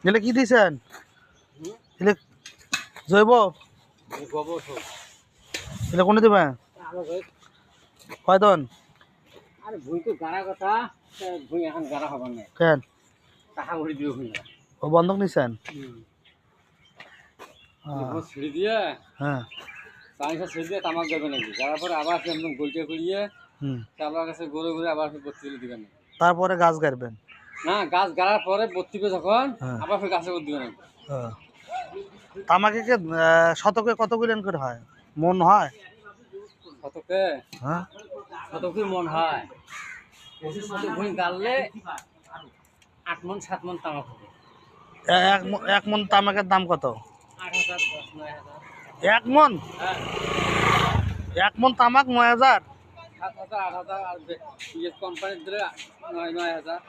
এলে কি দিয়েছেন? এলে জৈব গোবর এলে কোনে দেবে? কয়দন? আরে ভুঁই তো গাড়া কথা, ভুঁই এখন গাড়া হবার না, কেন টাকা ভরে দিয়ে ভুঁই ও বন্ধক নিছেন? ছেড়ে দিয়ে হ্যাঁ চাইসা ছেড়ে দিয়ে তামাক দেবে নাকি, যাওয়ার পরে আবার সে একদম গোলটে করিয়ে চালার কাছে ঘুরে ঘুরে আবার ফের বত্তি তুলে দিবেন। তারপরে গাছ গাড়বেন? না, গাছ গাড়ার পরে বত্তিবে যখন আবার ফের গাছে করে দিবে নাকি। তামাকে শতকে কত কিলেন করে হয়, মন হয়? শতকে হ্যাঁ শতকে মন হয়, শতক ভুঁই গাড়লে 8 মন 7 মন তামাক হবে। এক মন তামাকের দাম কত? 8,000 10 9,000। এক মন? হ্যাঁ, এক মন তামাক 9,000? 7,000 8,000 আর ইয়ে কোম্পানির দিলে 9,000।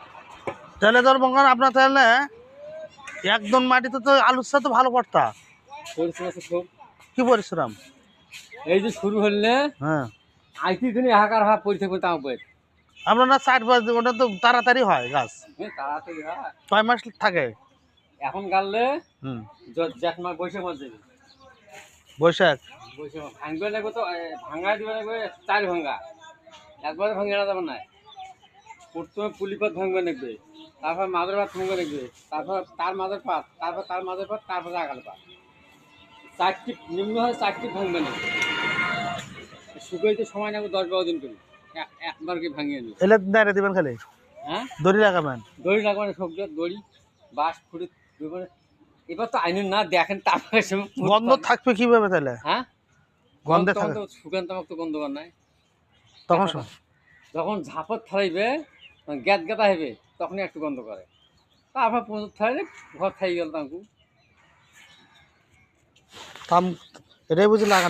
তাহলে ধর বঙ্গান আপনার তাহলে একদম মাটিতে তো আলুর সাথে ভালো পড়তা। পরিশ্রম আছে খুব। কি পরিশ্রম! এই যে শুরু হলে হ্যাঁ আইটি দিনে হাহাকার হওয়া পরীক্ষা করতে আমার বইয়ের আপনার না 4-5 দিন, ওটা তো তাড়াতাড়ি হয় গাছ। তাড়াতাড়ি হয়। 6 মাস থাকে। এখন গাড়লে হুম জ্যাঠ মাস বৈশাখ মাস দেবে। বৈশাখ বৈশাখ মাস ভাঙবে লাগবে তো, ভাঙায় দিবে লাগবে 4 ভাঙা, একবারে ভাঙে না যাবে না। প্রথমে পুলিপাত ভাঙবে লাগবে, তারপর মাদের পাত ভাঙবে লাগবে, তারপর তার মাদের পাত, তারপর তার মাদের পাত, তারপর আগাল পাত, 4টি নিম্ন হয় 4টি ভাঙবে না। শুকাইতে সময় লাগবে 10-12 দিন করে, একবার কি ভাঙিয়ে নেবে। এলে দাঁড়িয়ে দিবেন খালি, হ্যাঁ, দড়ি লাগাবেন। দড়ি লাগবে না, সবজি দড়ি বাঁশ খুঁড়ে দেবে। এবার তো আইনের না দেখেন, তারপরে গন্ধ থাকবে কিভাবে তাহলে? হ্যাঁ, গন্ধে তখন থাকে তো শুকান তামাক তো গন্ধ বার নাই। তখন যখন ঝাপত থাইবে, গ্যাত গেতা হইবে, তখনই একটু গন্ধ করে। তারপর পর্যন্ত থাইলে ঘর খাই গেল তাঁকু। তাম এটাই বুঝি লাগান।